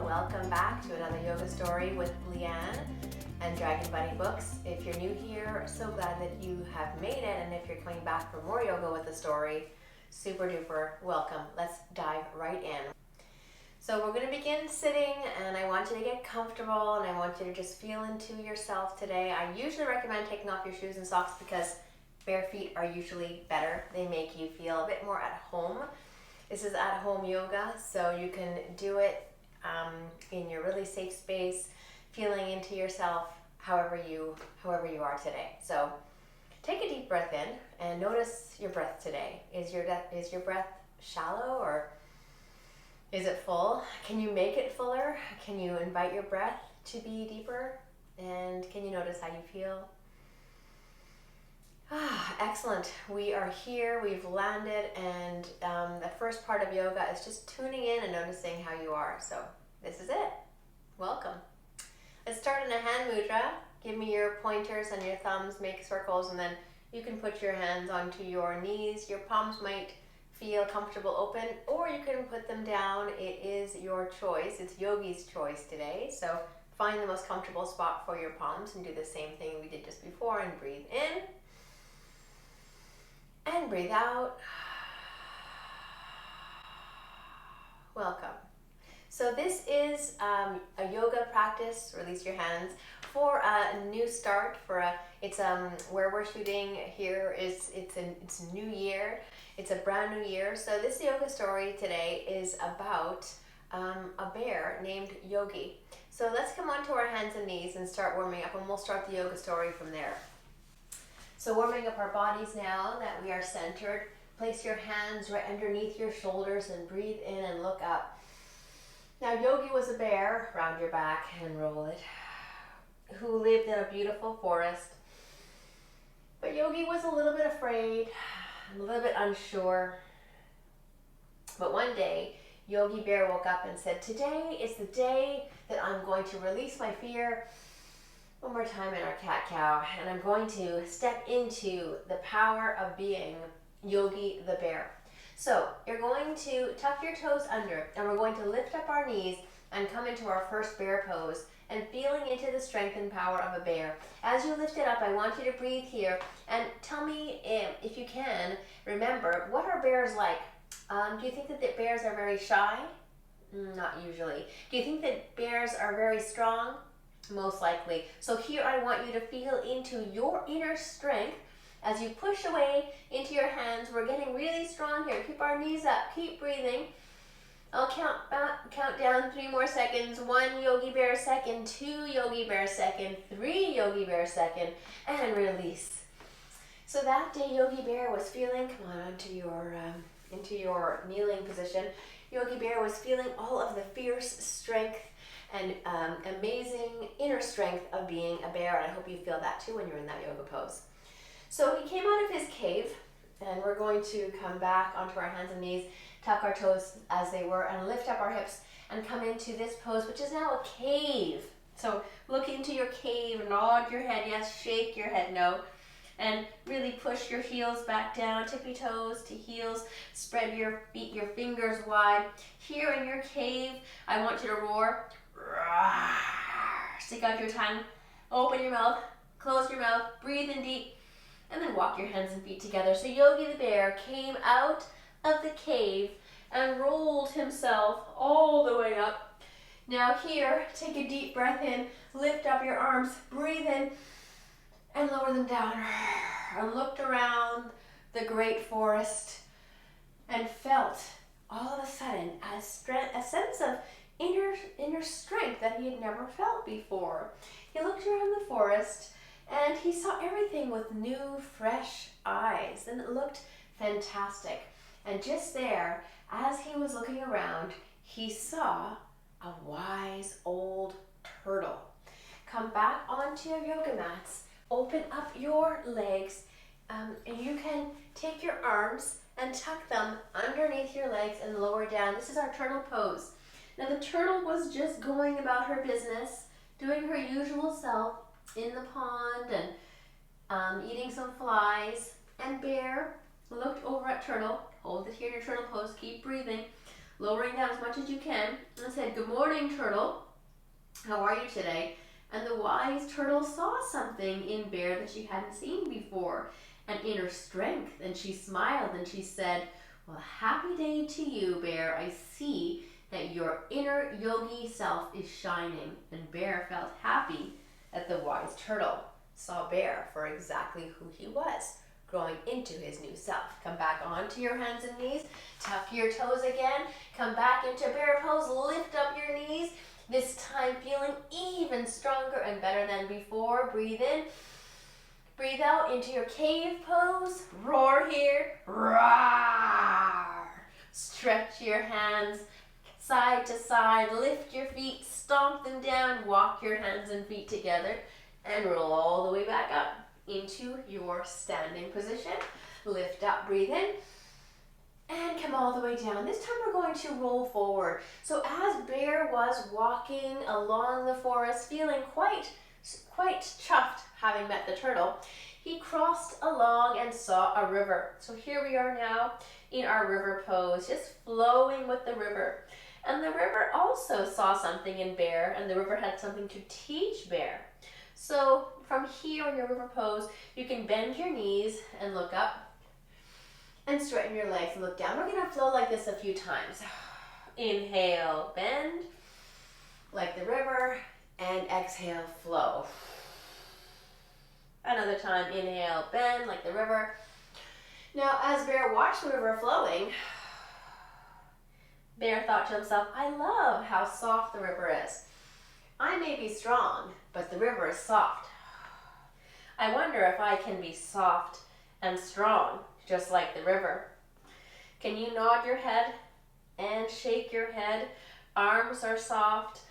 welcome back to another yoga story with Leanne and Dragon Buddy Books. If you're new here, so glad that you have made it, and if you're coming back for more yoga with a story, super duper welcome. Let's dive right in. So we're going to begin sitting, and I want you to get comfortable, and I want you to just feel into yourself today. I usually recommend taking off your shoes and socks because bare feet are usually better. They make you feel a bit more at home. This is at-home yoga, so you can do it in your really safe space, feeling into yourself however you are today. So take a deep breath in and notice your breath today. Is your breath shallow or is it full? Can you make it fuller? Can you invite your breath to be deeper? And can you notice how you feel? Excellent. We are here, we've landed, and the first part of yoga is just tuning in and noticing how you are. So this is it. Welcome. Let's start in a hand mudra. Give me your pointers and your thumbs, make circles, and then you can put your hands onto your knees. Your palms might feel comfortable open, or you can put them down. It is your choice. It's Yogi's choice today. So find the most comfortable spot for your palms and do the same thing we did just before, and breathe in. And breathe out. Welcome. So this is a yoga practice, release your hands, for a new start. It's where we're shooting here is it's a new year. It's a brand new year. So this yoga story today is about a bear named Yogi. So let's come onto our hands and knees and start warming up, and we'll start the yoga story from there. So warming up our bodies now that we are centered. Place your hands right underneath your shoulders and breathe in and look up. Now Yogi was a bear, round your back and roll it, who lived in a beautiful forest. But Yogi was a little bit afraid, a little bit unsure. But one day, Yogi Bear woke up and said, "Today is the day that I'm going to release my fear." One more time in our cat-cow, and I'm going to step into the power of being Yogi the bear. So you're going to tuck your toes under, and we're going to lift up our knees and come into our first bear pose and feeling into the strength and power of a bear. As you lift it up, I want you to breathe here and tell me if you can remember, what are bears like? Do you think that the bears are very shy? Not usually. Do you think that bears are very strong? Most likely. So here I want you to feel into your inner strength as you push away into your hands. We're getting really strong here. Keep our knees up. Keep breathing. I'll count down 3 more seconds. 1 Yogi Bear second, 2 Yogi Bear second, 3 Yogi Bear second, and release. So that day Yogi Bear was feeling, come on into your kneeling position. Yogi Bear was feeling all of the fierce strength and amazing inner strength of being a bear. And I hope you feel that too when you're in that yoga pose. So he came out of his cave, and we're going to come back onto our hands and knees, tuck our toes as they were, and lift up our hips and come into this pose, which is now a cave. So look into your cave, nod your head yes, shake your head no, and really push your heels back down, tippy toes to heels, spread your feet, your fingers wide. Here in your cave, I want you to roar. Stick out your tongue, open your mouth, close your mouth, breathe in deep, and then walk your hands and feet together. So Yogi the bear came out of the cave and rolled himself all the way up. Now here, take a deep breath in, lift up your arms, breathe in, and lower them down. And looked around the great forest and felt all of a sudden a sense of inner strength that he had never felt before. He looked around the forest and he saw everything with new, fresh eyes, and it looked fantastic. And just there, as he was looking around, he saw a wise old turtle. Come back onto your yoga mats, open up your legs, and you can take your arms and tuck them underneath your legs and lower down. This is our turtle pose. Now the turtle was just going about her business, doing her usual self in the pond and eating some flies. And Bear looked over at Turtle, hold it here in your turtle pose, keep breathing, lowering down as much as you can, and said, "Good morning, turtle. How are you today?" And the wise turtle saw something in Bear that she hadn't seen before, an inner strength, and she smiled and she said, "Well, happy day to you, Bear. I see that your inner yogi self is shining." And Bear felt happy that the wise turtle saw Bear for exactly who he was, growing into his new self. Come back onto your hands and knees, tuck your toes again, come back into bear pose, lift up your knees, this time feeling even stronger and better than before. Breathe in, breathe out into your cave pose, roar here, roar. Stretch your hands side to side, lift your feet, stomp them down, walk your hands and feet together, and roll all the way back up into your standing position. Lift up, breathe in, and come all the way down. This time we're going to roll forward. So as Bear was walking along the forest, feeling quite chuffed having met the turtle, he crossed along and saw a river. So here we are now in our river pose, just flowing with the river. And the river also saw something in Bear, and the river had something to teach Bear. So from here in your river pose, you can bend your knees and look up and straighten your legs and look down. We're going to flow like this a few times. Inhale, bend like the river, and exhale, flow. Another time, inhale, bend like the river. Now, as Bear watched the river flowing, Bear thought to himself, "I love how soft the river is. I may be strong, but the river is soft. I wonder if I can be soft and strong, just like the river." Can you nod your head and shake your head? Arms are soft,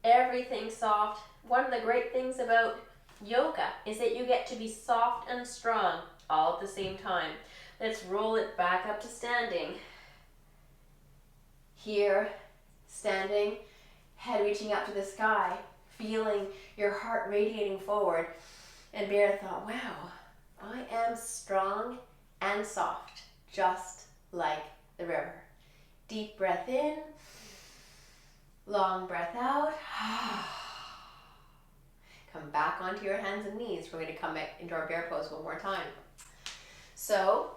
everything's soft. One of the great things about yoga is that you get to be soft and strong all at the same time. Let's roll it back up to standing. Here, standing, head reaching up to the sky, feeling your heart radiating forward. And Bear thought, wow, I am strong and soft, just like the river. Deep breath in, long breath out. Come back onto your hands and knees. We're going to come back into our bear pose one more time. So,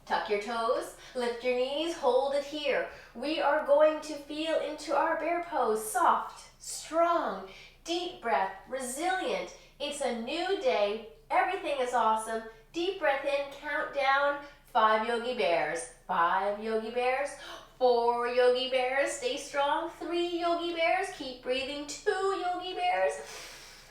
tuck your toes, lift your knees, hold it here. We are going to feel into our bear pose, soft, strong, deep breath, resilient. It's a new day. Everything is awesome. Deep breath in, count down. 5 yogi bears. 5 yogi bears. 4 yogi bears. Stay strong. 3 yogi bears. Keep breathing. 2 yogi bears.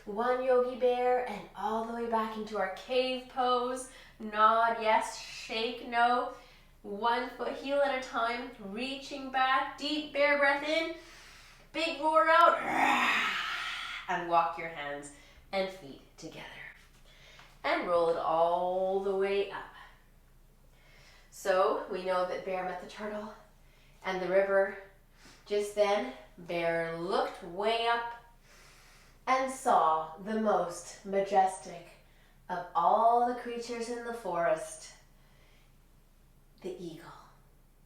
1 yogi bear, and all the way back into our cave pose. Nod yes, shake no. 1 foot heel at a time, reaching back. Deep bear breath in, big roar out, and walk your hands and feet together. And roll it all the way up. So we know that Bear met the turtle and the river. Just then, Bear looked way up and saw the most majestic of all the creatures in the forest, the eagle.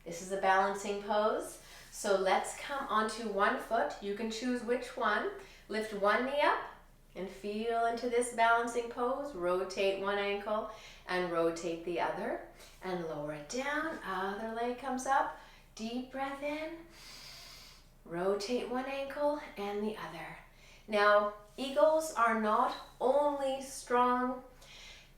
This is a balancing pose. So let's come onto 1 foot. You can choose which one. Lift 1 knee up and feel into this balancing pose. Rotate 1 ankle and rotate the other. And lower it down. Other leg comes up. Deep breath in. Rotate 1 ankle and the other. Now, eagles are not only strong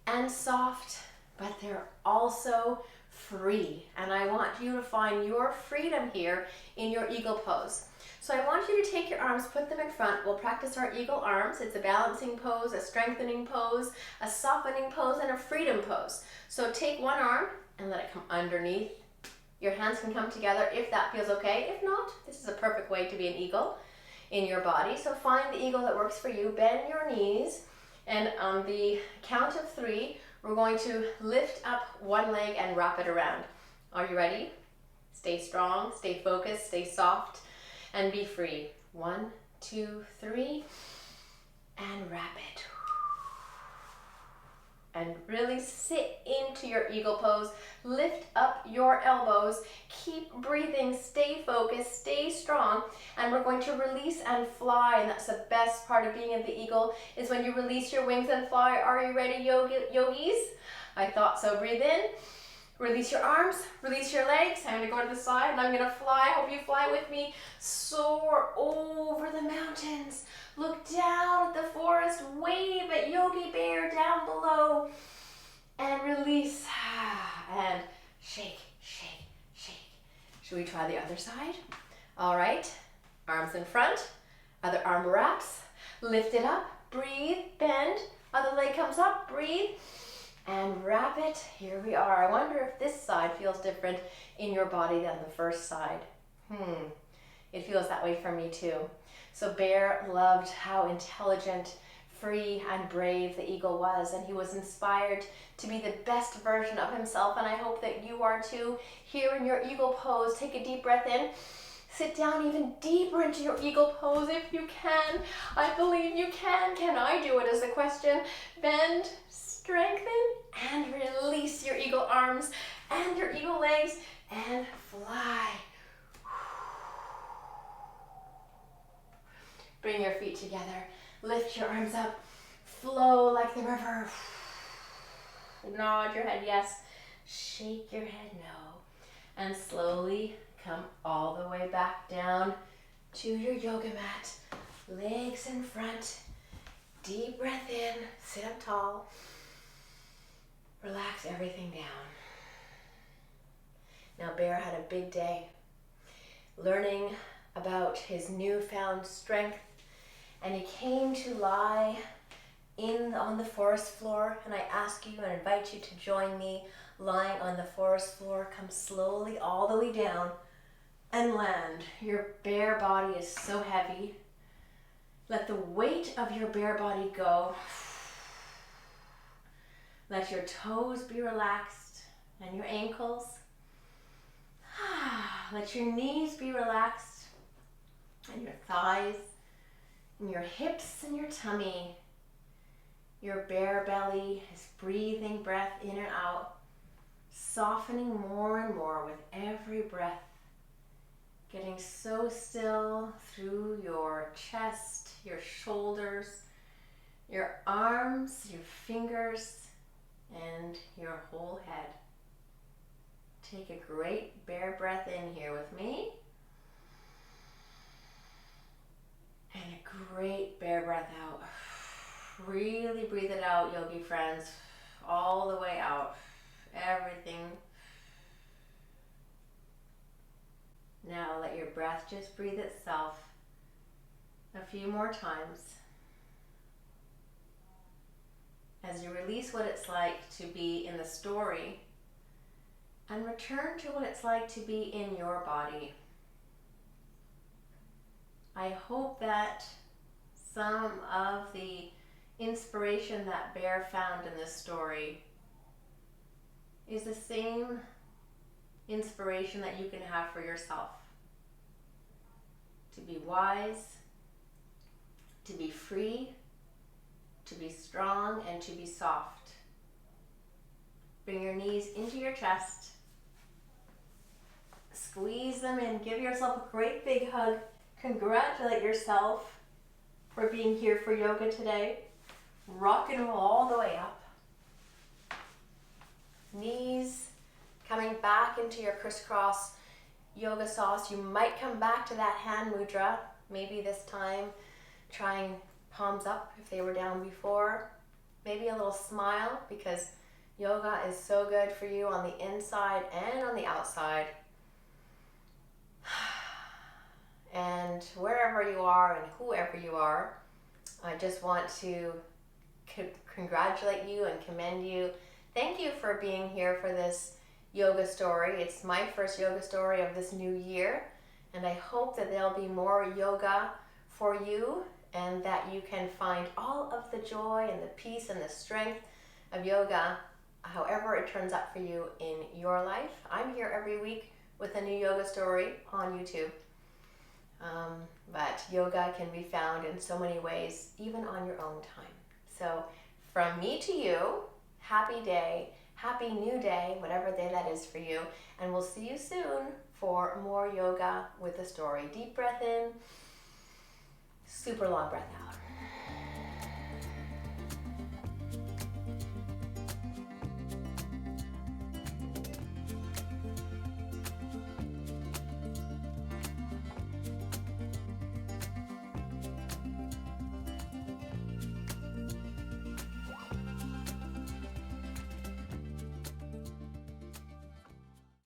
and soft, but they're also free. And I want you to find your freedom here in your eagle pose. So I want you to take your arms, put them in front. We'll practice our eagle arms. It's a balancing pose, a strengthening pose, a softening pose, and a freedom pose. So take 1 arm and let it come underneath. Your hands can come together if that feels okay. If not, this is a perfect way to be an eagle in your body. So find the eagle that works for you. Bend your knees, and on the count of 3, we're going to lift up 1 leg and wrap it around. Are you ready? Stay strong, stay focused, stay soft, and be free. 1, 2, 3, and wrap it. and really sit into your eagle pose. Lift up your elbows. Keep breathing. Stay focused. Stay strong. And we're going to release and fly. And that's the best part of being in the eagle, is when you release your wings and fly. Are you ready, yogis? I thought so. Breathe in. Release your arms, release your legs. I'm gonna go to the side and I'm gonna fly. Hope you fly with me. Soar over the mountains. Look down at the forest. Wave at Yogi Bear down below. And release. And shake, shake, shake. Should we try the other side? All right. Arms in front. Other arm wraps. Lift it up. Breathe. Bend. Other leg comes up. Breathe. And wrap it. Here we are. I wonder if this side feels different in your body than the first side. It feels that way for me too. So Bear loved how intelligent, free, and brave the eagle was, and he was inspired to be the best version of himself, and I hope that you are too. Here in your eagle pose, take a deep breath in. Sit down even deeper into your eagle pose if you can. I believe you can. Can I do it is the question. Bend, strengthen, and release your eagle arms and your eagle legs and fly. Bring your feet together. Lift your arms up. Flow like the river. Nod your head yes. Shake your head no. And slowly come all the way back down to your yoga mat. Legs in front. Deep breath in. Sit up tall. Relax everything down. Now Bear had a big day, learning about his newfound strength, and he came to lie on the forest floor, and I ask you and invite you to join me lying on the forest floor. Come slowly all the way down and land. Your bare body is so heavy. Let the weight of your bare body go. Let your toes be relaxed and your ankles. Let your knees be relaxed and your thighs and your hips and your tummy. Your bare belly is breathing breath in and out, softening more and more with every breath, getting so still through your chest, your shoulders, your arms, your fingers, and your whole head. Take a great bear breath in here with me. And a great bear breath out. Really breathe it out, yogi friends. All the way out. Everything. Now let your breath just breathe itself a few more times. As you release what it's like to be in the story and return to what it's like to be in your body. I hope that some of the inspiration that Bear found in this story is the same inspiration that you can have for yourself. To be wise, to be free, to be strong, and to be soft. Bring your knees into your chest. Squeeze them in. Give yourself a great big hug. Congratulate yourself for being here for yoga today. Rock and roll all the way up. Knees coming back into your crisscross yoga sauce. You might come back to that hand mudra. Maybe this time trying palms up if they were down before. Maybe a little smile, because yoga is so good for you on the inside and on the outside. And wherever you are and whoever you are, I just want to congratulate you and commend you. Thank you for being here for this yoga story. It's my first yoga story of this new year, and I hope that there'll be more yoga for you, and that you can find all of the joy and the peace and the strength of yoga, however it turns out for you in your life. I'm here every week with a new yoga story on YouTube. But yoga can be found in so many ways, even on your own time. So from me to you, happy day, happy new day, whatever day that is for you. And we'll see you soon for more yoga with a story. Deep breath in, super long breath out.